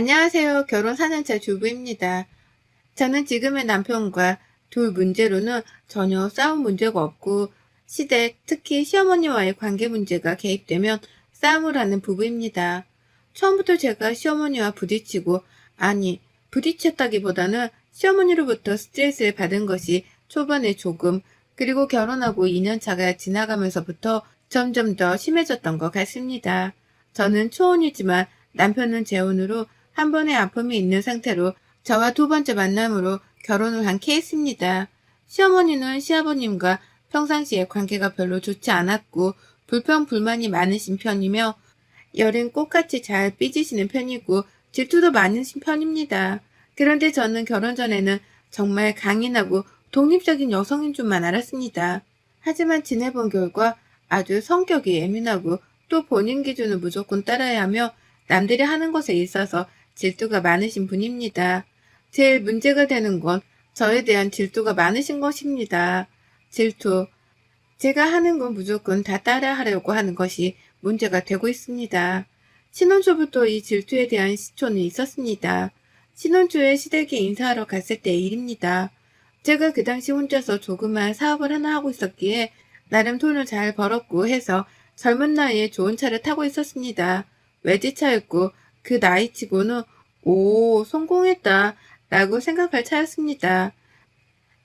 안녕하세요. 결혼 4년차 주부입니다. 저는 지금의 남편과 둘 문제로는 전혀 싸움 문제가 없고 시댁, 특히 시어머니와의 관계 문제가 개입되면 싸움을 하는 부부입니다. 처음부터 제가 시어머니와 부딪히고, 아니, 부딪혔다기보다는 시어머니로부터 스트레스를 받은 것이 초반에 조금, 그리고 결혼하고 2년 차가 지나가면서부터 점점 더 심해졌던 것 같습니다. 저는 초혼이지만 남편은 재혼으로 한 번의 아픔이 있는 상태로 저와 두 번째 만남으로 결혼을 한 케이스입니다. 시어머니는 시아버님과 평상시에 관계가 별로 좋지 않았고 불평불만이 많으신 편이며 열은 꽃같이 잘 삐지시는 편이고 질투도 많으신 편입니다. 그런데 저는 결혼 전에는 정말 강인하고 독립적인 여성인 줄만 알았습니다. 하지만 지내본 결과 아주 성격이 예민하고 또 본인 기준을 무조건 따라야 하며 남들이 하는 것에 있어서 질투가 많으신 분입니다. 제일 문제가 되는 건 저에 대한 질투가 많으신 것입니다. 질투. 제가 하는 건 무조건 다 따라하려고 하는 것이 문제가 되고 있습니다. 신혼 초부터 이 질투에 대한 시초는 있었습니다. 신혼 초에 시댁에 인사하러 갔을 때의 일입니다. 제가 그 당시 혼자서 조그만 사업을 하나 하고 있었기에 나름 돈을 잘 벌었고 해서 젊은 나이에 좋은 차를 타고 있었습니다. 외제차였고 그 나이치고는 오, 성공했다 라고 생각할 차였습니다.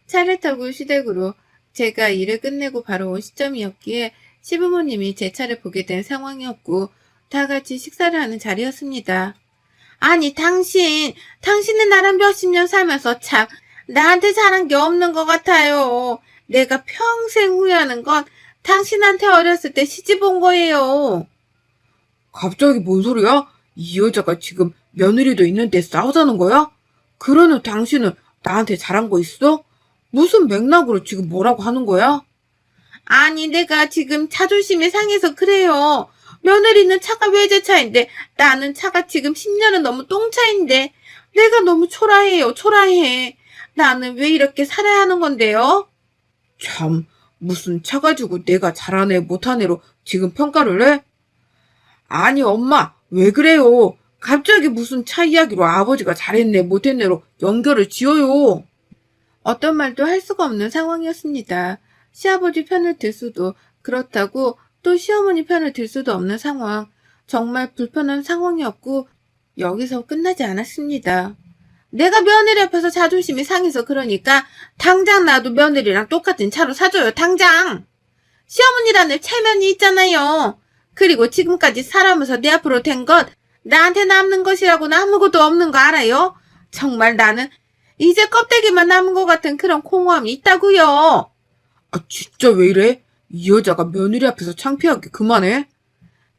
차를 타고 시댁으로 제가 일을 끝내고 바로 온 시점이었기에 시부모님이 제 차를 보게 된 상황이었고 다 같이 식사를 하는 자리였습니다. 아니 당신은 나랑 몇십 년 살면서 참 나한테 잘한 게 없는 것 같아요. 내가 평생 후회하는 건 당신한테 어렸을 때 시집 온 거예요. 갑자기 뭔 소리야? 이 여자가 지금 며느리도 있는데 싸우자는 거야? 그러는 당신은 나한테 잘한 거 있어? 무슨 맥락으로 지금 뭐라고 하는 거야? 아니 내가 지금 자존심이 상해서 그래요. 며느리는 차가 외제차인데 나는 차가 지금 10년은 넘은 똥차인데 내가 너무 초라해요. 초라해. 나는 왜 이렇게 살아야 하는 건데요? 참, 무슨 차 가지고 내가 잘한 애 못한 애로 지금 평가를 해? 아니, 엄마, 왜 그래요? 갑자기 무슨 차 이야기로 아버지가 잘했네, 못했네로 연결을 지어요. 어떤 말도 할 수가 없는 상황이었습니다. 시아버지 편을 들 수도 그렇다고 또 시어머니 편을 들 수도 없는 상황. 정말 불편한 상황이었고 여기서 끝나지 않았습니다. 내가 며느리 앞에서 자존심이 상해서 그러니까 당장 나도 며느리랑 똑같은 차로 사줘요. 당장. 시어머니라는 체면이 있잖아요. 그리고 지금까지 살아오면서 내 앞으로 된 것 나한테 남는 것이라고는 아무것도 없는 거 알아요? 정말 나는 이제 껍데기만 남은 것 같은 그런 공허함이 있다고요. 아, 진짜 왜 이래? 이 여자가 며느리 앞에서 창피하게 그만해?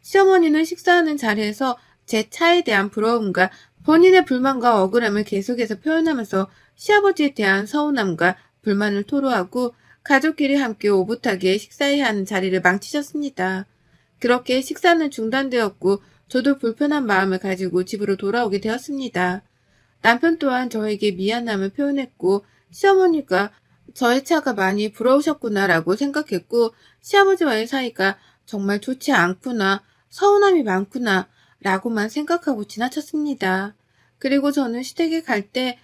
시어머니는 식사하는 자리에서 제 차에 대한 부러움과 본인의 불만과 억울함을 계속해서 표현하면서 시아버지에 대한 서운함과 불만을 토로하고 가족끼리 함께 오붓하게 식사해야 하는 자리를 망치셨습니다. 그렇게 식사는 중단되었고 저도 불편한 마음을 가지고 집으로 돌아오게 되었습니다. 남편 또한 저에게 미안함을 표현했고 시어머니가 저의 차가 많이 부러우셨구나라고 생각했고 시아버지와의 사이가 정말 좋지 않구나, 서운함이 많구나 라고만 생각하고 지나쳤습니다. 그리고 저는 시댁에 갈 때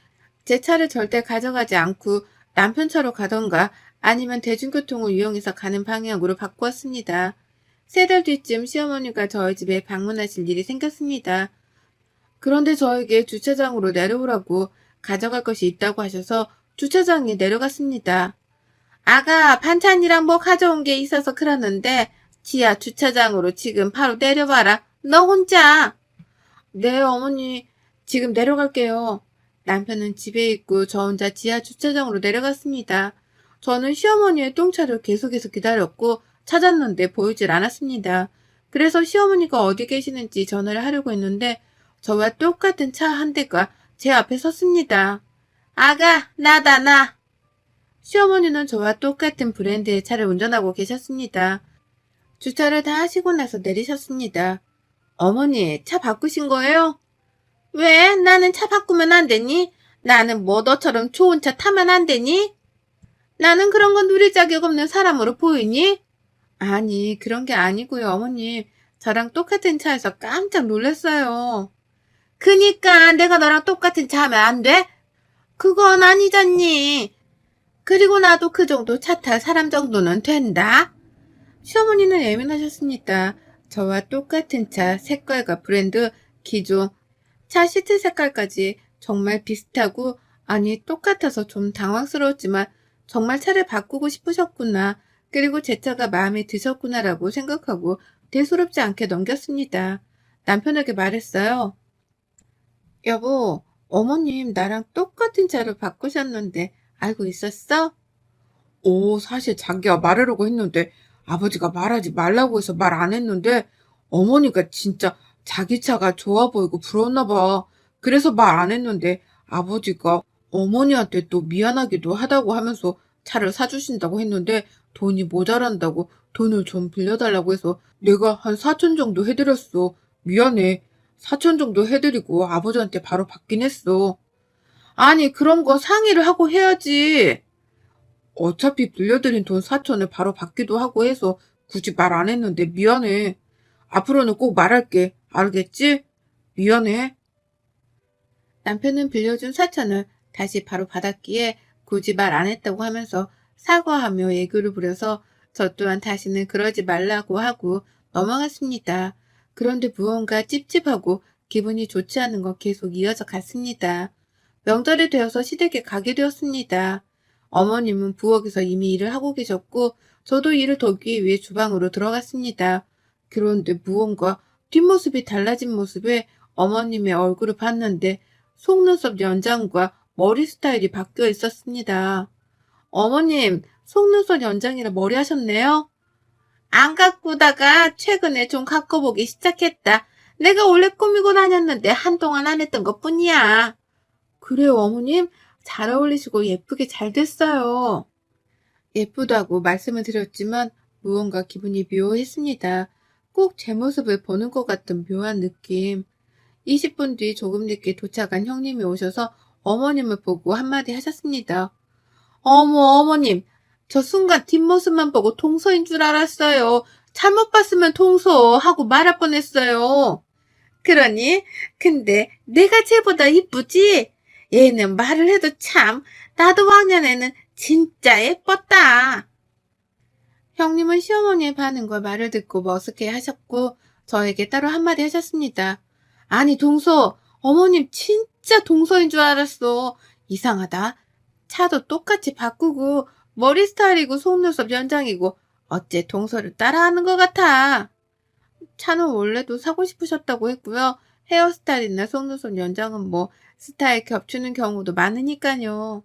제 차를 절대 가져가지 않고 남편 차로 가던가 아니면 대중교통을 이용해서 가는 방향으로 바꾸었습니다. 3달 뒤쯤 시어머니가 저희 집에 방문하실 일이 생겼습니다. 그런데 저에게 주차장으로 내려오라고 가져갈 것이 있다고 하셔서 주차장에 내려갔습니다. 아가 반찬이랑 뭐 가져온 게 있어서 그러는데 지하 주차장으로 지금 바로 내려와라. 너 혼자. 네 어머니 지금 내려갈게요. 남편은 집에 있고 저 혼자 지하 주차장으로 내려갔습니다. 저는 시어머니의 똥차를 계속해서 기다렸고 찾았는데 보이질 않았습니다. 그래서 시어머니가 어디 계시는지 전화를 하려고 했는데 저와 똑같은 차 한 대가 제 앞에 섰습니다. 아가, 나다, 나. 시어머니는 저와 똑같은 브랜드의 차를 운전하고 계셨습니다. 주차를 다 하시고 나서 내리셨습니다. 어머니, 차 바꾸신 거예요? 왜? 나는 차 바꾸면 안 되니? 나는 뭐 너처럼 좋은 차 타면 안 되니? 나는 그런 건 누릴 자격 없는 사람으로 보이니? 아니, 그런 게 아니고요, 어머님. 저랑 똑같은 차에서 깜짝 놀랐어요. 그니까 내가 너랑 똑같은 차 하면 안 돼? 그건 아니잖니. 그리고 나도 그 정도 차 탈 사람 정도는 된다. 시어머니는 예민하셨습니다. 저와 똑같은 차, 색깔과 브랜드, 기종, 차 시트 색깔까지 정말 비슷하고, 아니 똑같아서 좀 당황스러웠지만 정말 차를 바꾸고 싶으셨구나. 그리고 제 차가 마음에 드셨구나라고 생각하고 대수롭지 않게 넘겼습니다. 남편에게 말했어요. 여보, 어머님 나랑 똑같은 차를 바꾸셨는데 알고 있었어? 사실 자기가 말하려고 했는데 아버지가 말하지 말라고 해서 말 안 했는데 어머니가 진짜 자기 차가 좋아 보이고 부러웠나 봐. 그래서 말 안 했는데 아버지가 어머니한테 또 미안하기도 하다고 하면서 차를 사주신다고 했는데 돈이 모자란다고 돈을 좀 빌려달라고 해서 내가 한 4천 정도 해드렸어. 미안해. 4천 정도 해드리고 아버지한테 바로 받긴 했어. 아니, 그런 거 상의를 하고 해야지. 어차피 빌려드린 돈 4천을 바로 받기도 하고 해서 굳이 말 안 했는데 미안해. 앞으로는 꼭 말할게. 알겠지? 미안해. 남편은 빌려준 4천을 다시 바로 받았기에 굳이 말 안 했다고 하면서 사과하며 애교를 부려서 저 또한 다시는 그러지 말라고 하고 넘어갔습니다. 그런데 무언가 찝찝하고 기분이 좋지 않은 건 계속 이어져 갔습니다. 명절이 되어서 시댁에 가게 되었습니다. 어머님은 부엌에서 이미 일을 하고 계셨고 저도 일을 돕기 위해 주방으로 들어갔습니다. 그런데 무언가 뒷모습이 달라진 모습에 어머님의 얼굴을 봤는데 속눈썹 연장과 머리 스타일이 바뀌어 있었습니다. 어머님, 속눈썹 연장이라 머리 하셨네요? 안 가꾸다가 최근에 좀 가꿔보기 시작했다. 내가 원래 꾸미고 다녔는데 한동안 안 했던 것 뿐이야. 그래요, 어머님? 잘 어울리시고 예쁘게 잘 됐어요. 예쁘다고 말씀을 드렸지만 무언가 기분이 묘했습니다. 꼭 제 모습을 보는 것 같은 묘한 느낌. 20분 뒤 조금 늦게 도착한 형님이 오셔서 어머님을 보고 한마디 하셨습니다. 어머, 어머님, 저 순간 뒷모습만 보고 동서인 줄 알았어요. 잘못 봤으면 동서 하고 말할 뻔했어요. 그러니? 근데 내가 쟤보다 이쁘지? 얘는 말을 해도 참, 나도 왕년에는 진짜 예뻤다. 형님은 시어머니의 반응과 말을 듣고 머쓱해 하셨고 저에게 따로 한마디 하셨습니다. 아니 동서, 어머님 진짜 동서인 줄 알았어. 이상하다. 차도 똑같이 바꾸고 머리 스타일이고 속눈썹 연장이고 어째 동서를 따라하는 것 같아. 차는 원래도 사고 싶으셨다고 했고요. 헤어스타일이나 속눈썹 연장은 뭐 스타일 겹치는 경우도 많으니까요.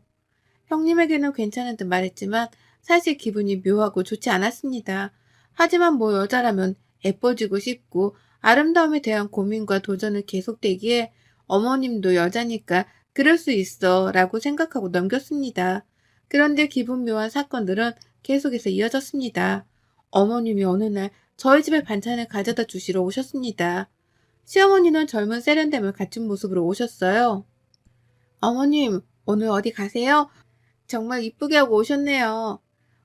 형님에게는 괜찮은 듯 말했지만 사실 기분이 묘하고 좋지 않았습니다. 하지만 뭐 여자라면 예뻐지고 싶고 아름다움에 대한 고민과 도전을 계속되기에 어머님도 여자니까 그럴 수 있어 라고 생각하고 넘겼습니다. 그런데 기분 묘한 사건들은 계속해서 이어졌습니다. 어머님이 어느 날 저희 집에 반찬을 가져다 주시러 오셨습니다. 시어머니는 젊은 세련됨을 갖춘 모습으로 오셨어요. 어머님, 오늘 어디 가세요? 정말 이쁘게 하고 오셨네요.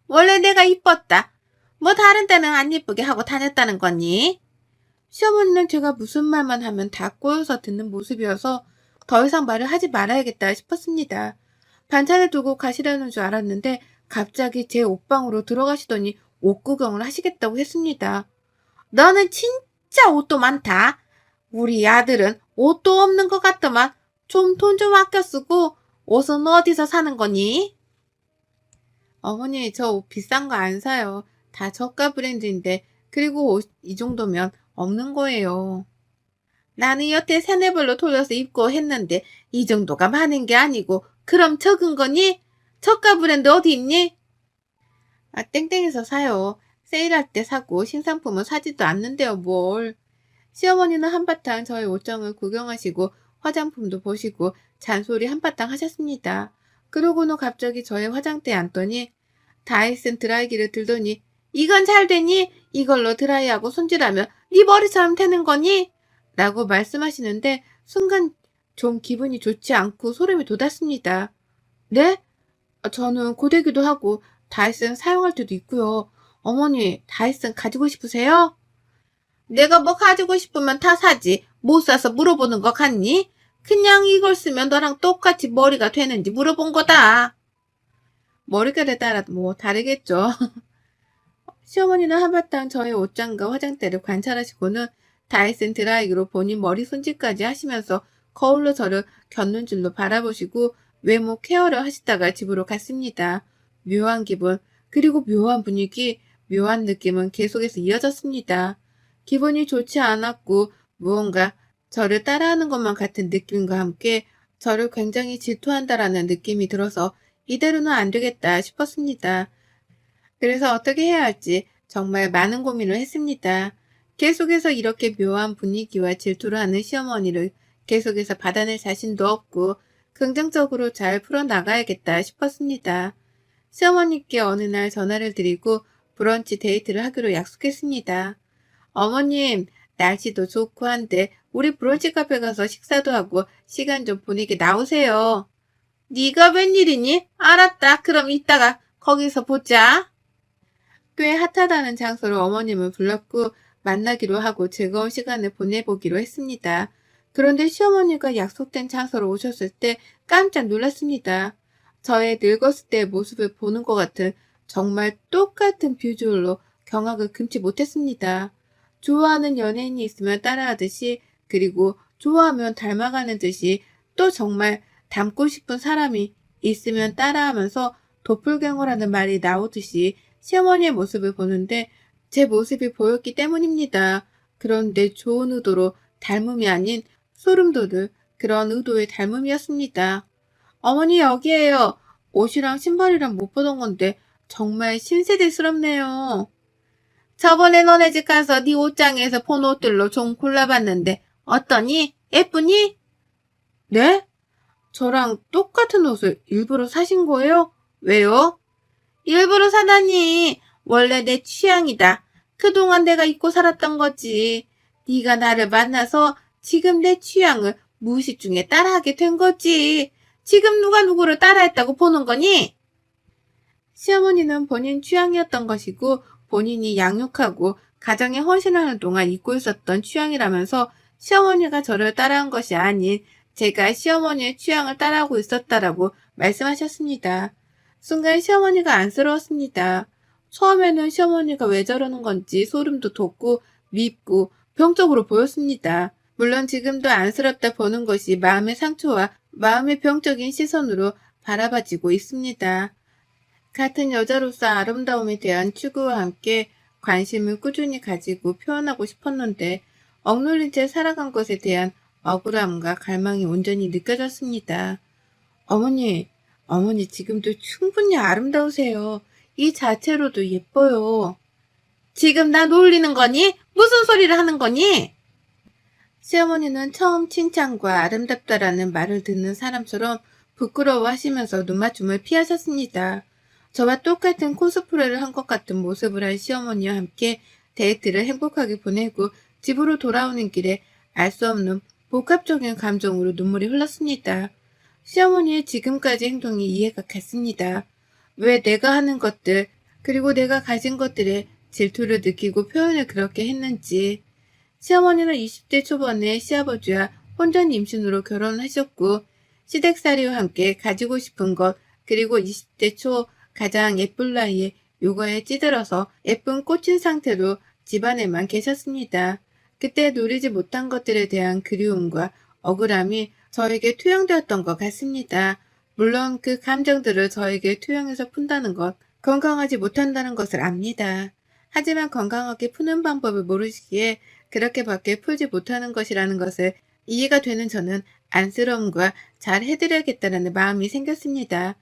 원래 내가 이뻤다. 뭐 다른 때는 안 이쁘게 하고 다녔다는 거니? 시어머니는 제가 무슨 말만 하면 다 꼬여서 듣는 모습이어서 더 이상 말을 하지 말아야겠다 싶었습니다. 반찬을 두고 가시려는 줄 알았는데 갑자기 제 옷방으로 들어가시더니 옷 구경을 하시겠다고 했습니다. 너는 진짜 옷도 많다. 우리 아들은 옷도 없는 것 같더만 좀 돈 좀 아껴 쓰고 옷은 어디서 사는 거니? 어머니, 저 옷 비싼 거 안 사요. 다 저가 브랜드인데 그리고 옷 이 정도면 없는 거예요. 나는 여태 세네 벌로 돌려서 입고 했는데 이 정도가 많은 게 아니고 그럼 적은 거니? 저가 브랜드 어디 있니? 아, 땡땡에서 사요. 세일할 때 사고 신상품은 사지도 않는데요, 뭘. 시어머니는 한바탕 저의 옷장을 구경하시고 화장품도 보시고 잔소리 한바탕 하셨습니다. 그러고는 갑자기 저의 화장대에 앉더니 다이슨 드라이기를 들더니 이건 잘 되니? 이걸로 드라이하고 손질하면 네 머리처럼 되는 거니? 라고 말씀하시는데 순간 좀 기분이 좋지 않고 소름이 돋았습니다. 네? 저는 고데기도 하고 다이슨 사용할 때도 있고요. 어머니, 다이슨 가지고 싶으세요? 내가 뭐 가지고 싶으면 다 사지. 못 사서 물어보는 거 같니? 그냥 이걸 쓰면 너랑 똑같이 머리가 되는지 물어본 거다. 머릿결에 따라 뭐 다르겠죠. 시어머니는 한바탕 저의 옷장과 화장대를 관찰하시고는 다이슨 드라이기로 본인 머리 손질까지 하시면서 거울로 저를 곁눈질로 바라보시고 외모 케어를 하시다가 집으로 갔습니다. 묘한 기분, 그리고 묘한 분위기, 묘한 느낌은 계속해서 이어졌습니다. 기분이 좋지 않았고 무언가 저를 따라하는 것만 같은 느낌과 함께 저를 굉장히 질투한다라는 느낌이 들어서 이대로는 안 되겠다 싶었습니다. 그래서 어떻게 해야 할지 정말 많은 고민을 했습니다. 계속해서 이렇게 묘한 분위기와 질투를 하는 시어머니를 계속해서 받아낼 자신도 없고 긍정적으로 잘 풀어나가야겠다 싶었습니다. 시어머니께 어느 날 전화를 드리고 브런치 데이트를 하기로 약속했습니다. 어머님, 날씨도 좋고 한데 우리 브런치 카페 가서 식사도 하고 시간 좀 보내게 나오세요. 네가 웬일이니? 알았다. 그럼 이따가 거기서 보자. 꽤 핫하다는 장소로 어머님을 불렀고 만나기로 하고 즐거운 시간을 보내보기로 했습니다. 그런데 시어머니가 약속된 장소로 오셨을 때 깜짝 놀랐습니다. 저의 늙었을 때의 모습을 보는 것 같은 정말 똑같은 비주얼로 경악을 금치 못했습니다. 좋아하는 연예인이 있으면 따라하듯이, 그리고 좋아하면 닮아가는 듯이, 또 정말 닮고 싶은 사람이 있으면 따라하면서 도플갱어라는 말이 나오듯이 시어머니의 모습을 보는데 제 모습이 보였기 때문입니다. 그런데 좋은 의도로 닮음이 아닌 소름 돋을 그런 의도의 닮음이었습니다. 어머니, 여기에요. 옷이랑 신발이랑 못 보던 건데 정말 신세대스럽네요. 저번에 너네 집 가서 네 옷장에서 본 옷들로 좀 골라봤는데 어떠니? 예쁘니? 네? 저랑 똑같은 옷을 일부러 사신 거예요? 왜요? 일부러 사다니. 원래 내 취향이다. 그동안 내가 입고 살았던 거지. 네가 나를 만나서 지금 내 취향을 무의식 중에 따라하게 된 거지. 지금 누가 누구를 따라했다고 보는 거니? 시어머니는 본인 취향이었던 것이고 본인이 양육하고 가정에 헌신하는 동안 입고 있었던 취향이라면서 시어머니가 저를 따라한 것이 아닌 제가 시어머니의 취향을 따라하고 있었다라고 말씀하셨습니다. 순간 시어머니가 안쓰러웠습니다. 처음에는 시어머니가 왜 저러는 건지 소름도 돋고 밉고 병적으로 보였습니다. 물론 지금도 안쓰럽다 보는 것이 마음의 상처와 마음의 병적인 시선으로 바라봐지고 있습니다. 같은 여자로서 아름다움에 대한 추구와 함께 관심을 꾸준히 가지고 표현하고 싶었는데 억눌린 채 살아간 것에 대한 억울함과 갈망이 온전히 느껴졌습니다. 어머니 지금도 충분히 아름다우세요. 이 자체로도 예뻐요. 지금 나 놀리는 거니? 무슨 소리를 하는 거니? 시어머니는 처음 칭찬과 아름답다라는 말을 듣는 사람처럼 부끄러워하시면서 눈맞춤을 피하셨습니다. 저와 똑같은 코스프레를 한 것 같은 모습을 한 시어머니와 함께 데이트를 행복하게 보내고 집으로 돌아오는 길에 알 수 없는 복합적인 감정으로 눈물이 흘렀습니다. 시어머니의 지금까지 행동이 이해가 갔습니다. 왜 내가 하는 것들, 그리고 내가 가진 것들에 질투를 느끼고 표현을 그렇게 했는지. 시어머니는 20대 초반에 시아버지와 혼전 임신으로 결혼하셨고 시댁살이와 함께 가지고 싶은 것, 그리고 20대 초 가장 예쁠 나이에 육아에 찌들어서 예쁜 꽃인 상태로 집안에만 계셨습니다. 그때 누리지 못한 것들에 대한 그리움과 억울함이 저에게 투영되었던 것 같습니다. 물론 그 감정들을 저에게 투영해서 푼다는 것, 건강하지 못한다는 것을 압니다. 하지만 건강하게 푸는 방법을 모르시기에 그렇게밖에 풀지 못하는 것이라는 것을 이해가 되는 저는 안쓰러움과 잘 해드려야겠다는 마음이 생겼습니다.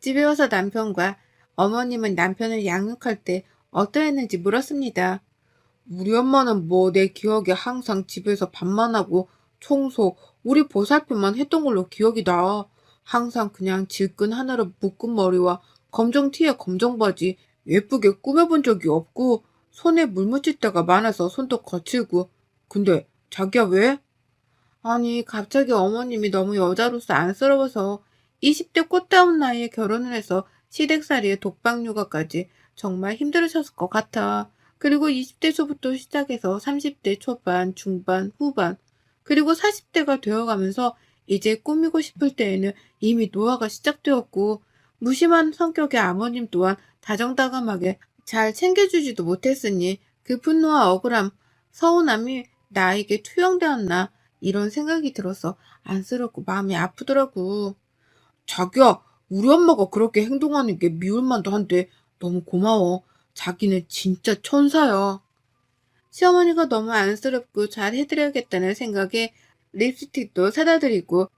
집에 와서 남편과 어머님은 남편을 양육할 때 어떠했는지 물었습니다. 우리 엄마는 뭐 내 기억에 항상 집에서 밥만 하고 청소, 우리 보살핌만 했던 걸로 기억이 나. 항상 그냥 질끈 하나로 묶은 머리와 검정 티에 검정 바지, 예쁘게 꾸며본 적이 없고 손에 물 묻힐 때가 많아서 손도 거칠고. 근데 자기야 왜? 아니, 갑자기 어머님이 너무 여자로서 안쓰러워서 20대 꽃다운 나이에 결혼을 해서 시댁살이에 독박 육아까지 정말 힘들으셨을 것 같아. 그리고 20대 초부터 시작해서 30대 초반, 중반, 후반 그리고 40대가 되어가면서 이제 꾸미고 싶을 때에는 이미 노화가 시작되었고 무심한 성격의 아버님 또한 다정다감하게 잘 챙겨주지도 못했으니 그 분노와 억울함, 서운함이 나에게 투영되었나 이런 생각이 들어서 안쓰럽고 마음이 아프더라고. 자기야, 우리 엄마가 그렇게 행동하는 게 미울만도 한데 너무 고마워. 자기는 진짜 천사야. 시어머니가 너무 안쓰럽고 잘 해드려야겠다는 생각에 립스틱도 사다 드리고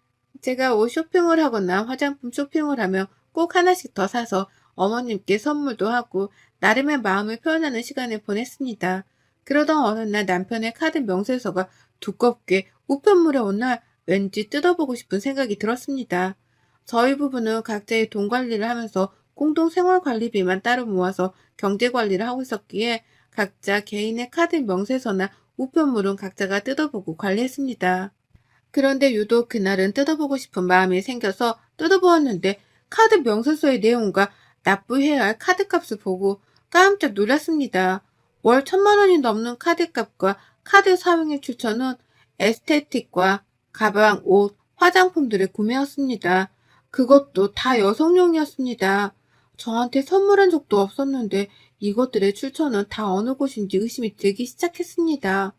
제가 옷 쇼핑을 하거나 화장품 쇼핑을 하면 꼭 하나씩 더 사서 어머님께 선물도 하고 나름의 마음을 표현하는 시간을 보냈습니다. 그러던 어느 날 남편의 카드 명세서가 두껍게 우편물에 온 날 왠지 뜯어보고 싶은 생각이 들었습니다. 저희 부부는 각자의 돈 관리를 하면서 공동 생활 관리비만 따로 모아서 경제 관리를 하고 있었기에 각자 개인의 카드 명세서나 우편물은 각자가 뜯어보고 관리했습니다. 그런데 유독 그날은 뜯어보고 싶은 마음이 생겨서 뜯어보았는데 카드 명세서의 내용과 납부해야 할 카드값을 보고 깜짝 놀랐습니다. 월 1,000만 원이 넘는 카드값과 카드 사용액 추천은 에스테틱과 가방, 옷, 화장품들의 구매였습니다. 그것도 다 여성용이었습니다. 저한테 선물한 적도 없었는데 이것들의 출처는 다 어느 곳인지 의심이 들기 시작했습니다.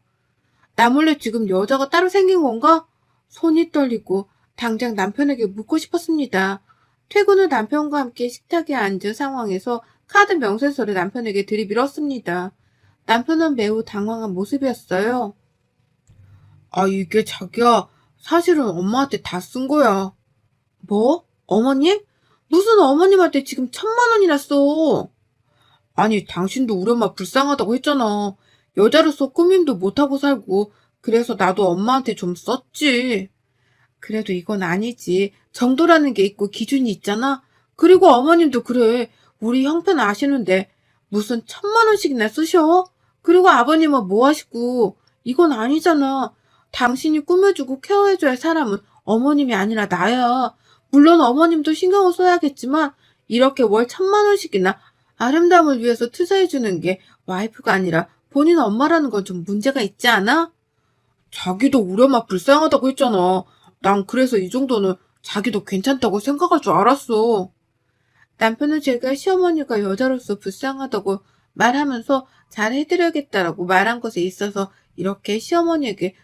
나 몰래 지금 여자가 따로 생긴 건가? 손이 떨리고 당장 남편에게 묻고 싶었습니다. 퇴근 후 남편과 함께 식탁에 앉은 상황에서 카드 명세서를 남편에게 들이밀었습니다. 남편은 매우 당황한 모습이었어요. 아, 이게 자기야, 사실은 엄마한테 다 쓴 거야. 뭐? 어머님? 무슨 어머님한테 지금 1,000만 원이나 써? 아니, 당신도 우리 엄마 불쌍하다고 했잖아. 여자로서 꾸밈도 못하고 살고, 그래서 나도 엄마한테 좀 썼지. 그래도 이건 아니지. 정도라는 게 있고 기준이 있잖아. 그리고 어머님도 그래. 우리 형편 아시는데 무슨 1,000만 원씩이나 쓰셔? 그리고 아버님은 뭐 하시고. 이건 아니잖아. 당신이 꾸며주고 케어해줘야 할 사람은 어머님이 아니라 나야. 물론 어머님도 신경을 써야겠지만 이렇게 월 1,000만 원씩이나 아름다움을 위해서 투자해주는 게 와이프가 아니라 본인 엄마라는 건 좀 문제가 있지 않아? 자기도 우리 엄마 불쌍하다고 했잖아. 난 그래서 이 정도는 자기도 괜찮다고 생각할 줄 알았어. 남편은 제가 시어머니가 여자로서 불쌍하다고 말하면서 잘 해드려야겠다라고 말한 것에 있어서 이렇게 시어머니에게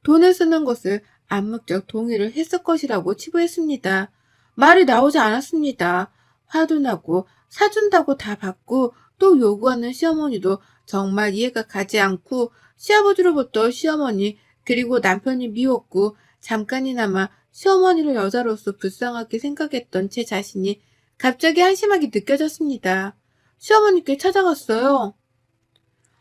돈을 쓰는 것을 암묵적 동의를 했을 것이라고 치부했습니다. 말이 나오지 않았습니다. 화도 나고 사준다고 다 받고 또 요구하는 시어머니도 정말 이해가 가지 않고 시아버지로부터 시어머니 그리고 남편이 미웠고 잠깐이나마 시어머니를 여자로서 불쌍하게 생각했던 제 자신이 갑자기 한심하게 느껴졌습니다. 시어머니께 찾아갔어요.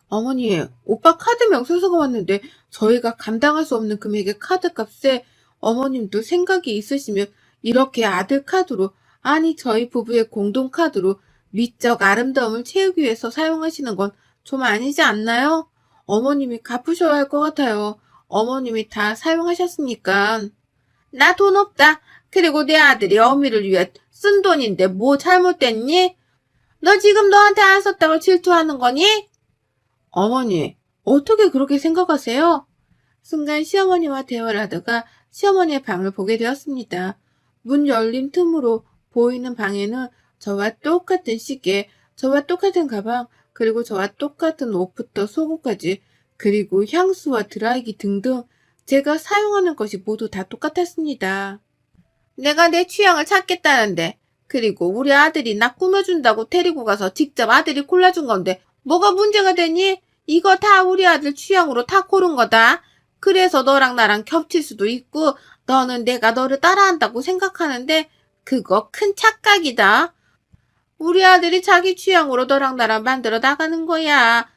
어머니, 오빠 카드 명세서가 왔는데 저희가 감당할 수 없는 금액의 카드값에 어머님도 생각이 있으시면 이렇게 아들 카드로, 아니 저희 부부의 공동 카드로 미적 아름다움을 채우기 위해서 사용하시는 건 좀 아니지 않나요? 어머님이 갚으셔야 할 것 같아요. 어머님이 다 사용하셨으니까. 나 돈 없다. 그리고 내 아들이 어미를 위해 쓴 돈인데 뭐 잘못됐니? 너 지금 너한테 안 썼다고 질투하는 거니? 어머니, 어떻게 그렇게 생각하세요? 순간 시어머니와 대화를 하다가 시어머니의 방을 보게 되었습니다. 문 열린 틈으로 보이는 방에는 저와 똑같은 시계, 저와 똑같은 가방, 그리고 저와 똑같은 옷부터 속옷까지, 그리고 향수와 드라이기 등등 제가 사용하는 것이 모두 다 똑같았습니다. 내가 내 취향을 찾겠다는데, 그리고 우리 아들이 나 꾸며준다고 데리고 가서 직접 아들이 골라준 건데 뭐가 문제가 되니? 이거 다 우리 아들 취향으로 다 고른 거다. 그래서 너랑 나랑 겹칠 수도 있고 너는 내가 너를 따라한다고 생각하는데 그거 큰 착각이다. 우리 아들이 자기 취향으로 너랑 나랑 만들어 나가는 거야.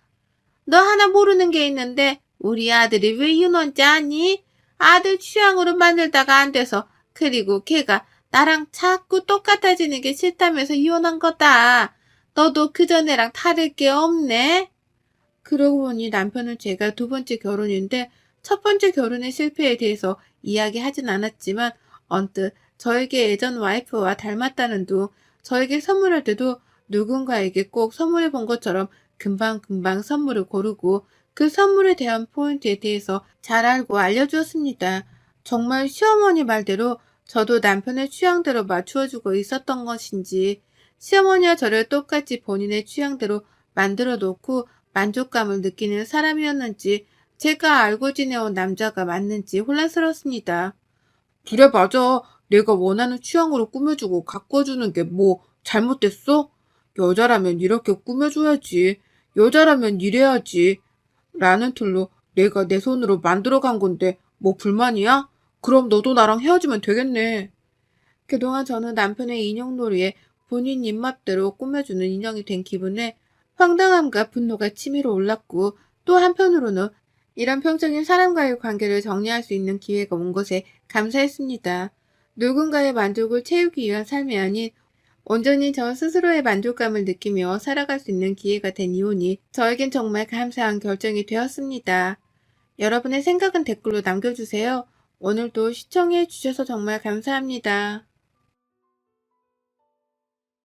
너 하나 모르는 게 있는데 우리 아들이 왜 유넌지 아니? 아들 취향으로 만들다가 안 돼서 그리고 걔가 나랑 자꾸 똑같아지는 게 싫다면서 이혼한 거다. 너도 그전애랑 다를 게 없네. 그러고 보니 남편은 제가 두 번째 결혼인데 첫 번째 결혼의 실패에 대해서 이야기하진 않았지만 언뜻 저에게 예전 와이프와 닮았다는 둥 저에게 선물할 때도 누군가에게 꼭 선물해 본 것처럼 금방금방 선물을 고르고 그 선물에 대한 포인트에 대해서 잘 알고 알려주었습니다. 정말 시어머니 말대로 저도 남편의 취향대로 맞추어주고 있었던 것인지 시어머니와 저를 똑같이 본인의 취향대로 만들어 놓고 만족감을 느끼는 사람이었는지 제가 알고 지내온 남자가 맞는지 혼란스럽습니다. 그래, 맞아. 내가 원하는 취향으로 꾸며주고 가꿔주는 게 뭐 잘못됐어? 여자라면 이렇게 꾸며줘야지. 여자라면 이래야지. 라는 틀로 내가 내 손으로 만들어 간 건데 뭐 불만이야? 그럼 너도 나랑 헤어지면 되겠네. 그동안 저는 남편의 인형놀이에 본인 입맛대로 꾸며주는 인형이 된 기분에 황당함과 분노가 치밀어 올랐고 또 한편으로는 이런 평적인 사람과의 관계를 정리할 수 있는 기회가 온 것에 감사했습니다. 누군가의 만족을 채우기 위한 삶이 아닌 온전히 저 스스로의 만족감을 느끼며 살아갈 수 있는 기회가 된 이혼이 저에겐 정말 감사한 결정이 되었습니다. 여러분의 생각은 댓글로 남겨주세요. 오늘도 시청해 주셔서 정말 감사합니다.